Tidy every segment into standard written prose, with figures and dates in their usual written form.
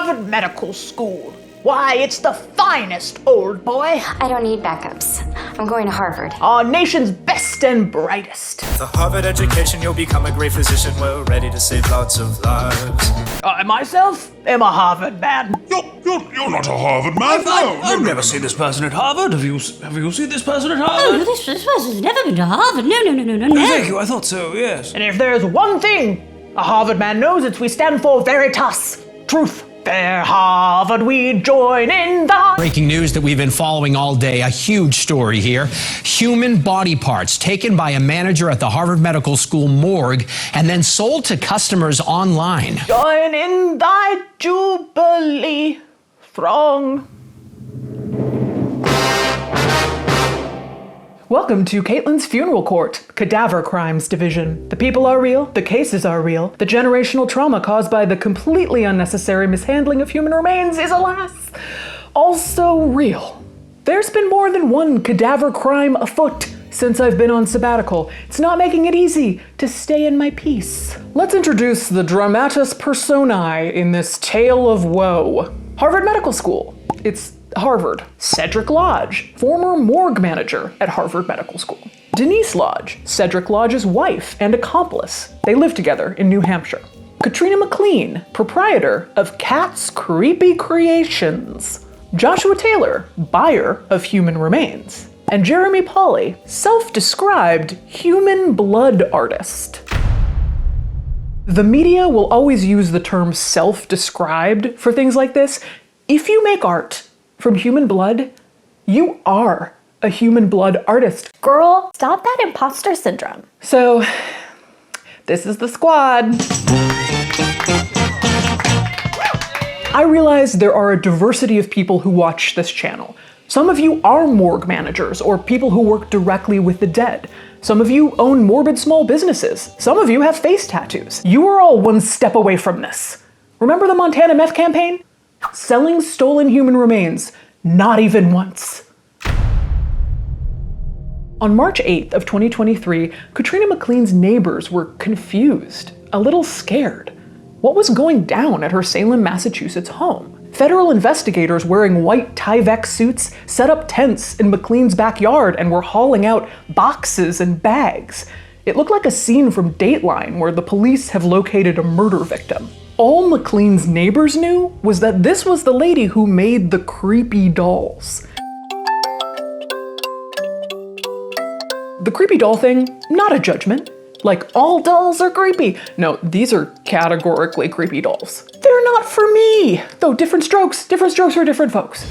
Harvard Medical School. Why, it's the finest, old boy. I don't need backups. I'm going to Harvard. Our nation's best and brightest. With a Harvard education, you'll become a great physician. We're ready to save lots of lives. I myself am a Harvard man. You're not a Harvard man. I've never seen this person at Harvard. Have you seen this person at Harvard? Oh, this person's never been to Harvard. No. Thank you, I thought so, yes. And if there's one thing a Harvard man knows, it's we stand for veritas, truth. Fair Harvard, we join in the... Breaking news that we've been following all day, a huge story here. Human body parts taken by a manager at the Harvard Medical School morgue and then sold to customers online. Join in thy jubilee throng. Welcome to Caitlin's Funeral Court, Cadaver Crimes Division. The people are real, the cases are real, the generational trauma caused by the completely unnecessary mishandling of human remains is, alas, also real. There's been more than one cadaver crime afoot since I've been on sabbatical. It's not making it easy to stay in my peace. Let's introduce the dramatis personae in this tale of woe. Harvard Medical School. It's Harvard. CEDRIC Lodge, former morgue manager at Harvard Medical School. DENISE Lodge, CEDRIC Lodge's wife and accomplice. They live together in New Hampshire. KATRINA MACLEAN, proprietor of Cat's Creepy Creations. Joshua Taylor, buyer of human remains. And Jeremy Pauly, self-described human blood artist. The media will always use the term self-described for things like this. If you make art from human blood, you are a human blood artist. Girl, stop that imposter syndrome. So, this is the squad. I realize there are a diversity of people who watch this channel. Some of you are morgue managers or people who work directly with the dead. Some of you own morbid small businesses. Some of you have face tattoos. You are all one step away from this. Remember the Montana meth campaign? Selling stolen human remains, not even once. On March 8th of 2023, KATRINA MACLEAN's neighbors were confused, a little scared. What was going down at her Salem, Massachusetts home? Federal investigators wearing white Tyvek suits set up tents in MACLEAN's backyard and were hauling out boxes and bags. It looked like a scene from Dateline where the police have located a murder victim. All MACLEAN's neighbors knew was that this was the lady who made the creepy dolls. The creepy doll thing, not a judgment. Like, all dolls are creepy. No, these are categorically creepy dolls. They're not for me! Though different strokes for different folks.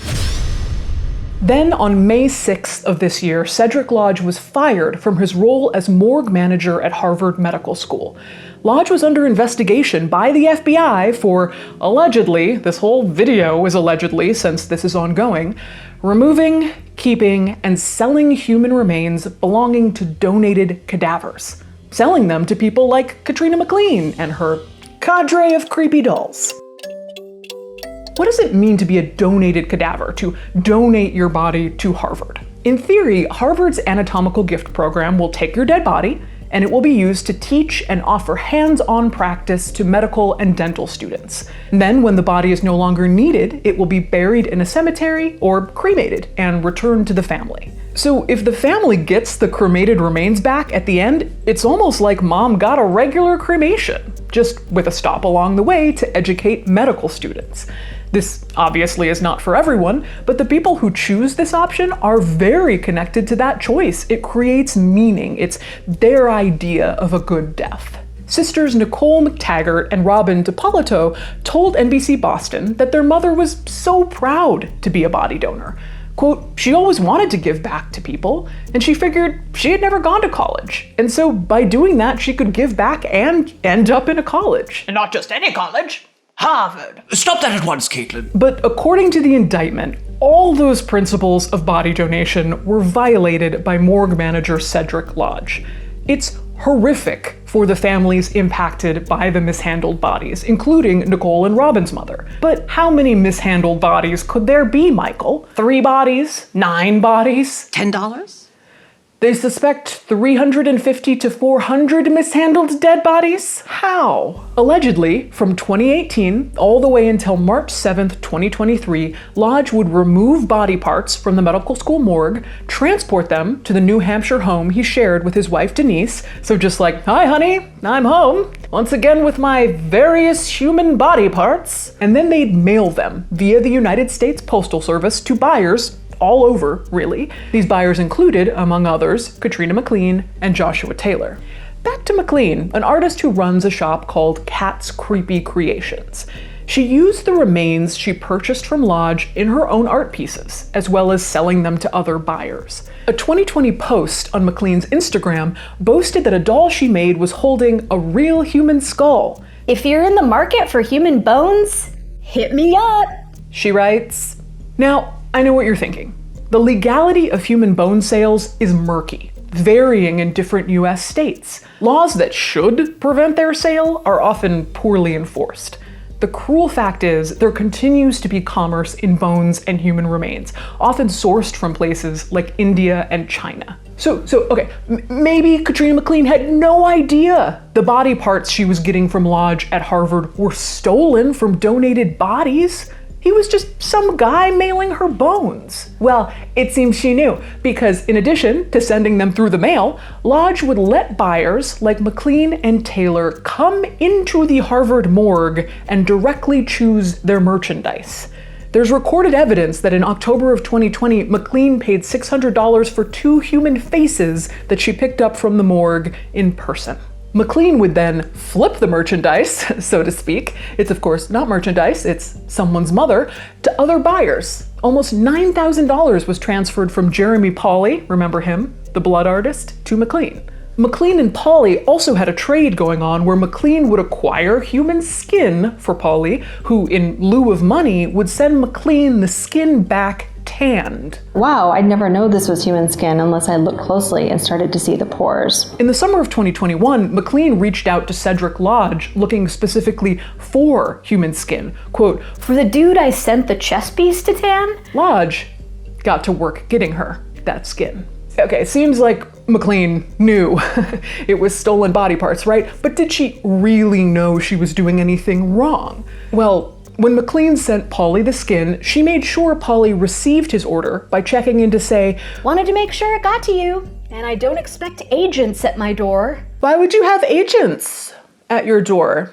Then on May 6th of this year, CEDRIC Lodge was fired from his role as morgue manager at Harvard Medical School. Lodge was under investigation by the FBI for allegedly, this whole video is allegedly since this is ongoing, removing, keeping, and selling human remains belonging to donated cadavers. Selling them to people like KATRINA MACLEAN and her cadre of creepy dolls. What does it mean to be a donated cadaver, to donate your body to Harvard? In theory, Harvard's Anatomical gift program will take your dead body, and it will be used to teach and offer hands-on practice to medical and dental students. And then, when the body is no longer needed, it will be buried in a cemetery or cremated and returned to the family. So if the family gets the cremated remains back at the end, it's almost like mom got a regular cremation, just with a stop along the way to educate medical students. This obviously is not for everyone, but the people who choose this option are very connected to that choice. It creates meaning. It's their idea of a good death. Sisters Nicole McTaggart and Robin DiPolito told NBC Boston that their mother was so proud to be a body donor. Quote, she always wanted to give back to people, and she figured she had never gone to college. And so by doing that, she could give back and end up in a college. And not just any college. Harvard. Stop that at once, Caitlin. But according to the indictment, all those principles of body donation were violated by morgue manager CEDRIC Lodge. It's horrific for the families impacted by the mishandled bodies, including Nicole and Robin's mother. But how many mishandled bodies could there be, Michael? 3 bodies? 9 bodies? $10? They suspect 350 to 400 mishandled dead bodies? How? Allegedly, from 2018 all the way until March 7th, 2023, Lodge would remove body parts from the medical school morgue, transport them to the New Hampshire home he shared with his wife Denise, so just like, "Hi honey, I'm home, once again with my various human body parts," and then they'd mail them via the United States Postal Service to buyers all over, really. These buyers included, among others, KATRINA MacLean and Joshua Taylor. Back to MacLean, an artist who runs a shop called Cat's Creepy Creations. She used the remains she purchased from Lodge in her own art pieces, as well as selling them to other buyers. A 2020 post on MacLean's Instagram boasted that a doll she made was holding a real human skull. If you're in the market for human bones, hit me up. She writes, "Now, I know what you're thinking. The legality of human bone sales is murky, varying in different US states. Laws that should prevent their sale are often poorly enforced. The cruel fact is, there continues to be commerce in bones and human remains, often sourced from places like India and China." Okay, maybe KATRINA MacLean had no idea the body parts she was getting from Lodge at Harvard were stolen from donated bodies. He was just some guy mailing her bones. Well, it seems she knew, because in addition to sending them through the mail, Lodge would let buyers like MacLean and Taylor come into the Harvard morgue and directly choose their merchandise. There's recorded evidence that in October of 2020, MacLean paid $600 for 2 human faces that she picked up from the morgue in person. MacLean would then flip the merchandise, so to speak, it's of course not merchandise, it's someone's mother, to other buyers. Almost $9,000 was transferred from Jeremy Pauly, remember him, the blood artist, to MacLean. MacLean and Pauly also had a trade going on where MacLean would acquire human skin for Pauly, who in lieu of money would send MacLean the skin back tanned. Wow, I'd never know this was human skin unless I looked closely and started to see the pores. In the summer of 2021, MacLean reached out to CEDRIC Lodge looking specifically for human skin. Quote, "For the dude I sent the chest piece to tan?" Lodge got to work getting her that skin. Okay, seems like MacLean knew it was stolen body parts, right? But did she really know she was doing anything wrong? Well, when MacLean sent Pauly the skin, she made sure Pauly received his order by checking in to say, "Wanted to make sure it got to you, and I don't expect agents at my door." "Why would you have agents at your door?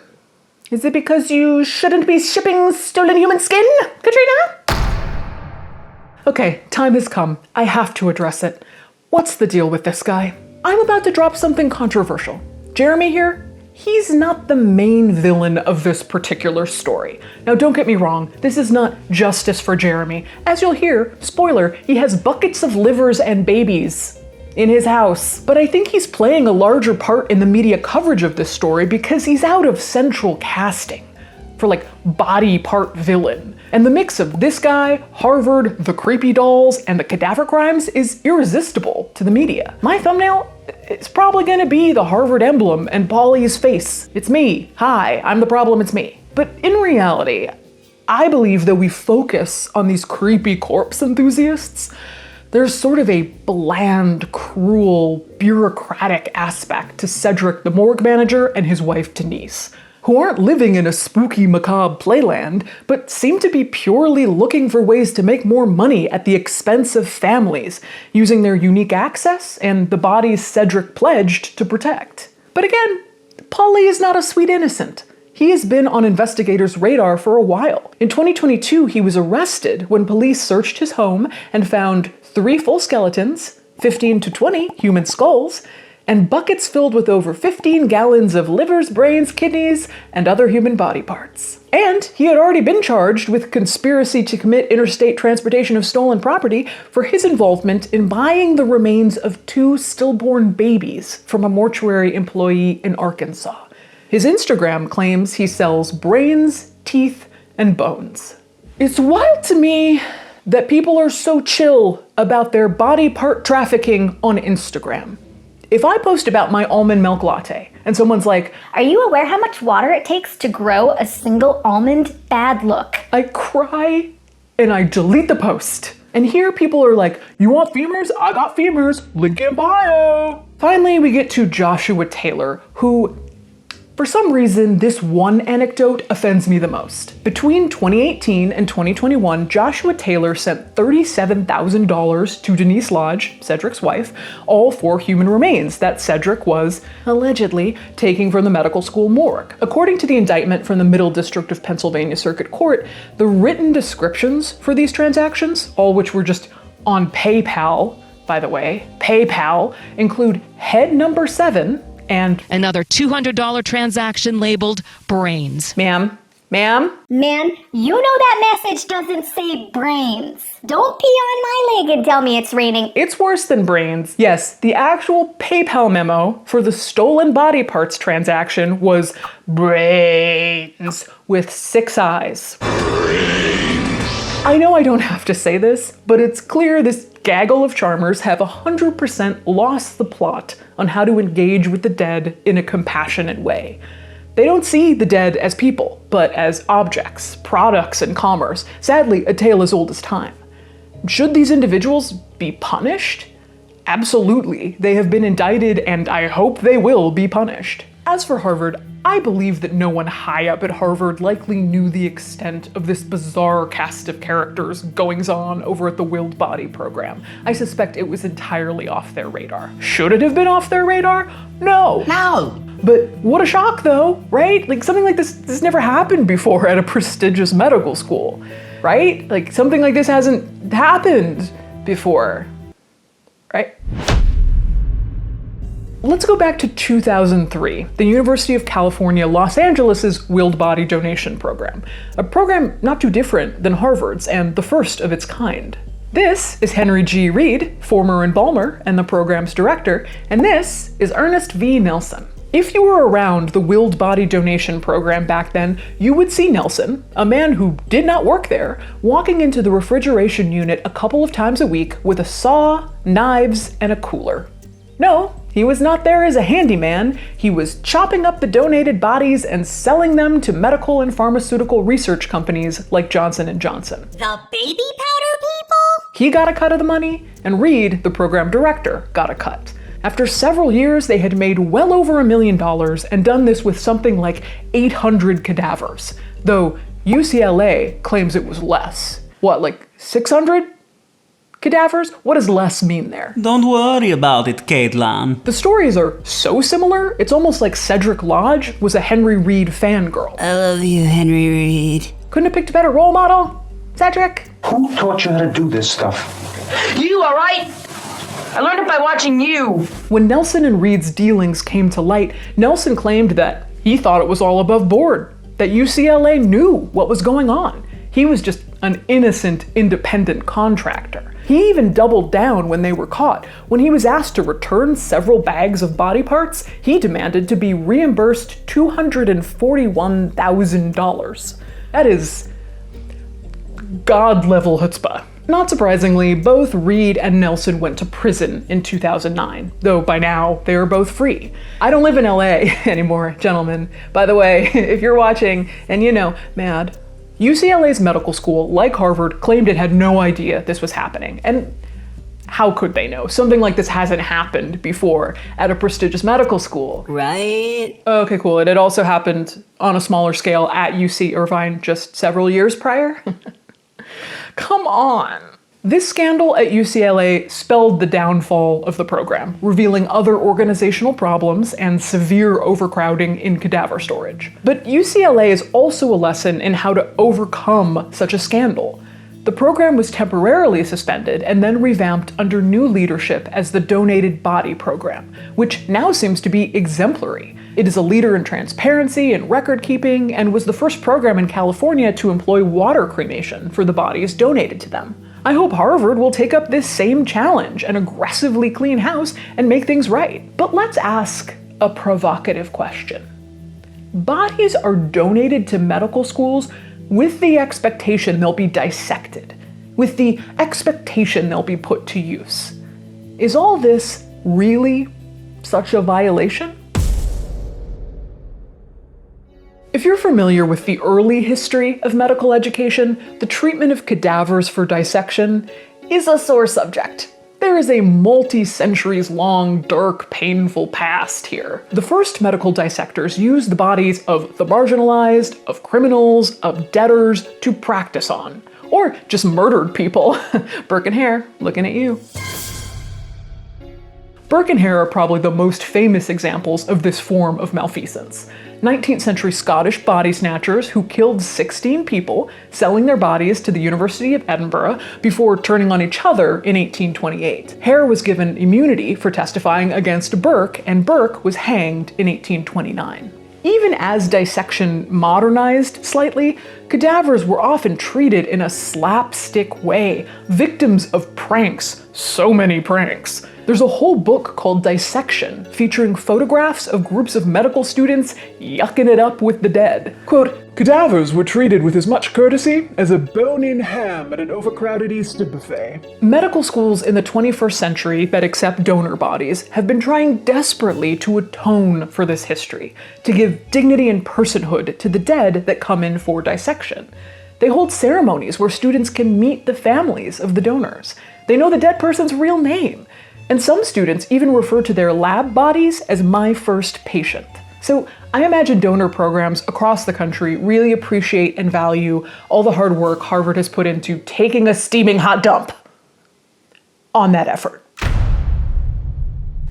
Is it because you shouldn't be shipping stolen human skin, KATRINA?" Okay, time has come. I have to address it. What's the deal with this guy? I'm about to drop something controversial. Jeremy here, he's not the main villain of this particular story. Now don't get me wrong, this is not justice for Jeremy. As you'll hear, spoiler, he has buckets of livers and babies in his house. But I think he's playing a larger part in the media coverage of this story because he's out of central casting for like body part villain. And the mix of this guy, Harvard, the creepy dolls, and the cadaver crimes is irresistible to the media. My thumbnail is probably gonna be the Harvard emblem and Pauly's face. It's me. Hi, I'm the problem, it's me. But in reality, I believe that we focus on these creepy corpse enthusiasts. There's sort of a bland, cruel, bureaucratic aspect to CEDRIC, the morgue manager, and his wife Denise, who aren't living in a spooky, macabre playland, but seem to be purely looking for ways to make more money at the expense of families, using their unique access and the bodies CEDRIC pledged to protect. But again, Pauly is not a sweet innocent. He has been on investigators' radar for a while. In 2022, he was arrested when police searched his home and found 3 full skeletons, 15 to 20 human skulls, and buckets filled with over 15 gallons of livers, brains, kidneys, and other human body parts. And he had already been charged with conspiracy to commit interstate transportation of stolen property for his involvement in buying the remains of 2 stillborn babies from a mortuary employee in Arkansas. His Instagram claims he sells brains, teeth, and bones. It's wild to me that people are so chill about their body part trafficking on Instagram. If I post about my almond milk latte and someone's like, "Are you aware how much water it takes to grow a single almond?" Bad look. I cry and I delete the post. And here people are like, you want femurs? I got femurs, link in bio. Finally, we get to Joshua Taylor, who, for some reason, this one anecdote offends me the most. Between 2018 and 2021, Joshua Taylor sent $37,000 to Denise Lodge, Cedric's wife, all for human remains that Cedric was, allegedly, taking from the medical school morgue. According to the indictment from the Middle District of Pennsylvania Circuit Court, the written descriptions for these transactions, all which were just on PayPal, by the way, PayPal, include head number 7, and another $200 transaction labeled brains. Ma'am, Man, you know that message doesn't say brains. Don't pee on my leg and tell me it's raining. It's worse than brains. Yes, the actual PayPal memo for the stolen body parts transaction was brains with 6 eyes. I know I don't have to say this, but it's clear this gaggle of charmers have 100% lost the plot on how to engage with the dead in a compassionate way. They don't see the dead as people, but as objects, products, and commerce. Sadly, a tale as old as time. Should these individuals be punished? Absolutely. They have been indicted, and I hope they will be punished. As for Harvard, I believe that no one high up at Harvard likely knew the extent of this bizarre cast of characters goings-on over at the Willed Body program. I suspect it was entirely off their radar. Should it have been off their radar? No. But what a shock though, right? Like something like this never happened before at a prestigious medical school, right? Like something like this hasn't happened before, right? Let's go back to 2003, the University of California, Los Angeles' Willed Body Donation Program. A program not too different than Harvard's and the first of its kind. This is Henry G. Reed, former embalmer and the program's director, and this is Ernest V. Nelson. If you were around the Willed Body Donation Program back then, you would see Nelson, a man who did not work there, walking into the refrigeration unit a couple of times a week with a saw, knives, and a cooler. No, he was not there as a handyman. He was chopping up the donated bodies and selling them to medical and pharmaceutical research companies like Johnson & Johnson. The baby powder people? He got a cut of the money, and Reed, the program director, got a cut. After several years, they had made well over $1 million and done this with something like 800 cadavers, though UCLA claims it was less. What, like 600? Cadavers? What does less mean there? Don't worry about it, Caitlin. The stories are so similar, it's almost like Cedric Lodge was a Henry Reed fangirl. I love you, Henry Reed. Couldn't have picked a better role model? Cedric? Who taught you how to do this stuff? You, all right? I learned it by watching you. When Nelson and Reed's dealings came to light, Nelson claimed that he thought it was all above board, that UCLA knew what was going on. He was just an innocent, independent contractor. He even doubled down when they were caught. When he was asked to return several bags of body parts, he demanded to be reimbursed $241,000. That is God-level chutzpah. Not surprisingly, both Reed and Nelson went to prison in 2009, though by now they are both free. I don't live in LA anymore, gentlemen. By the way, if you're watching and you know, mad, UCLA's medical school, like Harvard, claimed it had no idea this was happening. And how could they know? Something like this hasn't happened before at a prestigious medical school. Right? Okay, cool. It had also happened on a smaller scale at UC Irvine just several years prior. Come on. This scandal at UCLA spelled the downfall of the program, revealing other organizational problems and severe overcrowding in cadaver storage. But UCLA is also a lesson in how to overcome such a scandal. The program was temporarily suspended and then revamped under new leadership as the Donated Body Program, which now seems to be exemplary. It is a leader in transparency and record keeping and was the first program in California to employ water cremation for the bodies donated to them. I hope Harvard will take up this same challenge and aggressively clean house and make things right. But let's ask a provocative question. Bodies are donated to medical schools with the expectation they'll be dissected, with the expectation they'll be put to use. Is all this really such a violation? If you're familiar with the early history of medical education, the treatment of cadavers for dissection is a sore subject. There is a multi-centuries long, dark, painful past here. The first medical dissectors used the bodies of the marginalized, of criminals, of debtors to practice on. Or just murdered people. Burke and Hare, looking at you. Burke and Hare are probably the most famous examples of this form of malfeasance. 19th century Scottish body snatchers who killed 16 people, selling their bodies to the University of Edinburgh before turning on each other in 1828. Hare was given immunity for testifying against Burke, and Burke was hanged in 1829. Even as dissection modernized slightly, cadavers were often treated in a slapstick way, victims of pranks, so many pranks. There's a whole book called Dissection, featuring photographs of groups of medical students yucking it up with the dead. Quote, "Cadavers were treated with as much courtesy as a bone-in ham at an overcrowded Easter buffet." Medical schools in the 21st century that accept donor bodies have been trying desperately to atone for this history, to give dignity and personhood to the dead that come in for dissection. They hold ceremonies where students can meet the families of the donors. They know the dead person's real name. And some students even refer to their lab bodies as my first patient. So I imagine donor programs across the country really appreciate and value all the hard work Harvard has put into taking a steaming hot dump on that effort.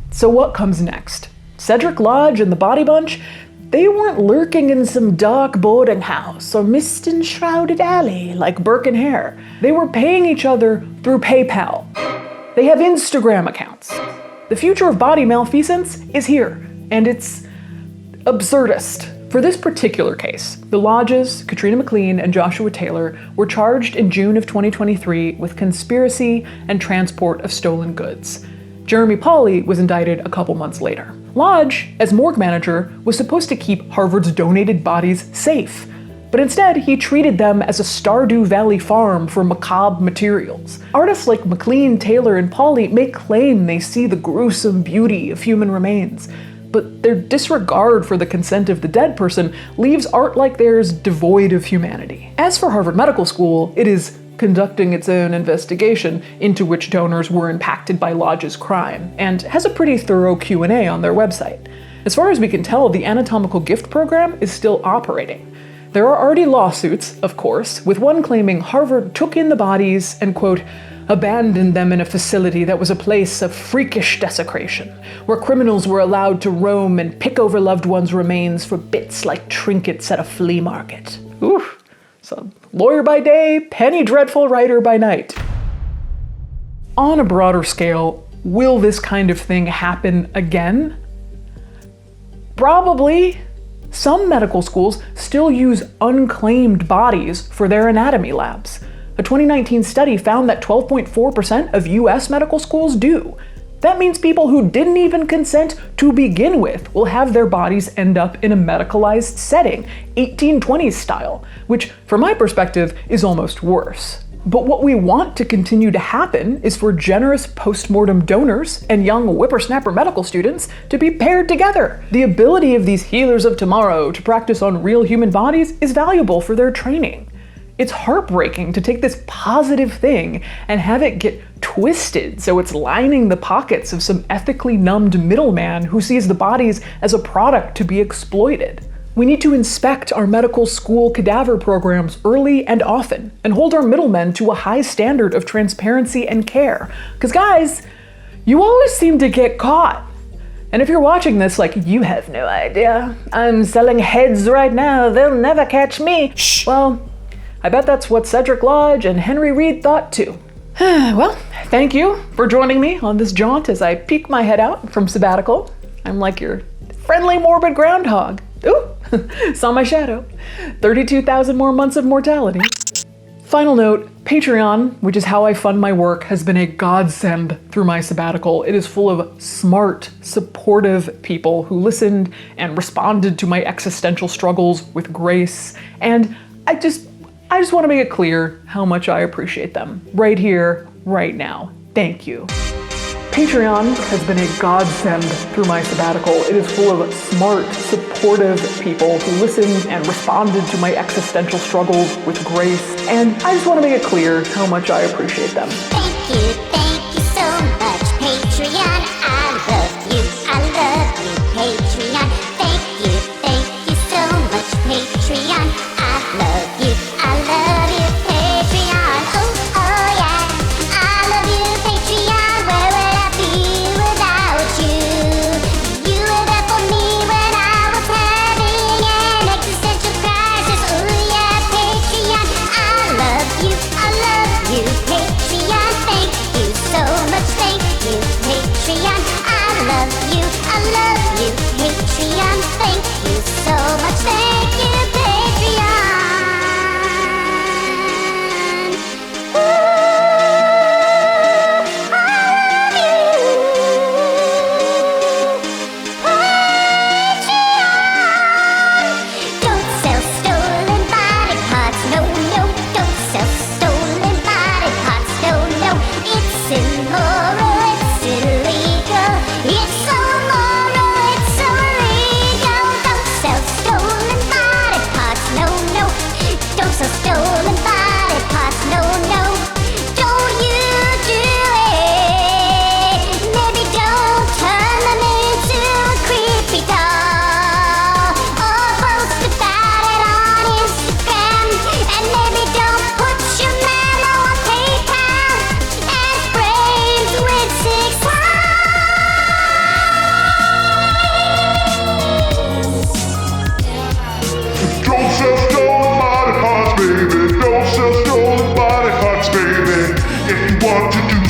So what comes next? Cedric Lodge and the Body Bunch? They weren't lurking in some dark boarding house or mist-enshrouded alley like Burke and Hare. They were paying each other through PayPal. They have Instagram accounts. The future of body malfeasance is here, and it's absurdist. For this particular case, the Lodges, KATRINA MacLean and Joshua Taylor, were charged in June of 2023 with conspiracy and transport of stolen goods. Jeremy Pauley was indicted a couple months later. Lodge, as morgue manager, was supposed to keep Harvard's donated bodies safe, but instead he treated them as a Stardew Valley farm for macabre materials. Artists like MacLean, Taylor, and Pauley may claim they see the gruesome beauty of human remains, but their disregard for the consent of the dead person leaves art like theirs devoid of humanity. As for Harvard Medical School, it is conducting its own investigation into which donors were impacted by Lodge's crime, and has a pretty thorough Q&A on their website. As far as we can tell, the Anatomical gift program is still operating. There are already lawsuits, of course, with one claiming Harvard took in the bodies and, quote, abandoned them in a facility that was a place of freakish desecration, where criminals were allowed to roam and pick over loved ones' remains for bits like trinkets at a flea market. Oof. So, lawyer by day, penny dreadful writer by night. On a broader scale, will this kind of thing happen again? Probably. Some medical schools still use unclaimed bodies for their anatomy labs. A 2019 study found that 12.4% of US medical schools do. That means people who didn't even consent to begin with will have their bodies end up in a medicalized setting, 1820s style, which, from my perspective, is almost worse. But what we want to continue to happen is for generous post-mortem donors and young whippersnapper medical students to be paired together. The ability of these healers of tomorrow to practice on real human bodies is valuable for their training. It's heartbreaking to take this positive thing and have it get twisted so it's lining the pockets of some ethically numbed middleman who sees the bodies as a product to be exploited. We need to inspect our medical school cadaver programs early and often, and hold our middlemen to a high standard of transparency and care. Because guys, you always seem to get caught. And if you're watching this like, you have no idea, I'm selling heads right now, they'll never catch me. Well, I bet that's what Cedric Lodge and Henry Reed thought too. Well, thank you for joining me on this jaunt as I peek my head out from sabbatical. I'm like your friendly morbid groundhog. Ooh, saw my shadow. 32,000 more months of mortality. Final note, Patreon, which is how I fund my work, has been a godsend through my sabbatical. It is full of smart, supportive people who listened and responded to my existential struggles with grace. And I just want to make it clear how much I appreciate them. Right here, right now. Thank you. Patreon has been a godsend through my sabbatical. It is full of smart, supportive people who listened and responded to my existential struggles with grace. And I just want to make it clear how much I appreciate them. Thank you.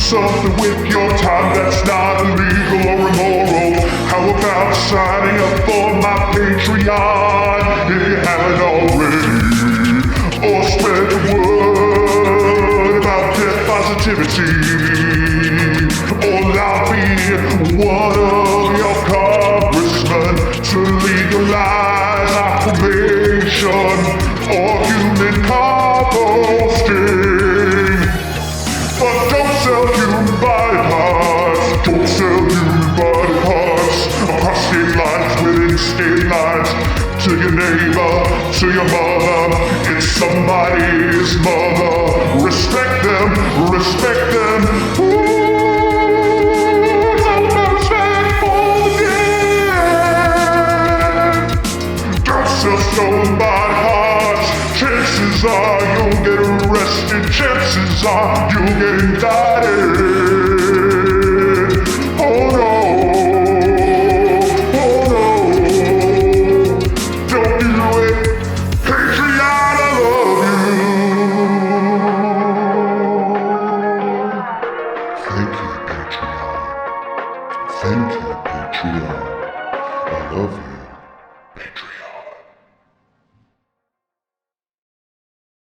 something with your time that's not illegal or immoral. How about signing up for my Patreon if you haven't already? Or spread the word about death positivity. Or lobby one of your congressmen to legalize aquamation or human composting. But don't sell human body parts. Don't sell human body parts across state lines, within state lines. To your neighbor, to your mother. It's somebody's mother. Respect them, respect them. Ooh, talk about respect for the dead. Don't sell stolen body parts. Chances are you'll get arrested. Chances are you'll get indicted.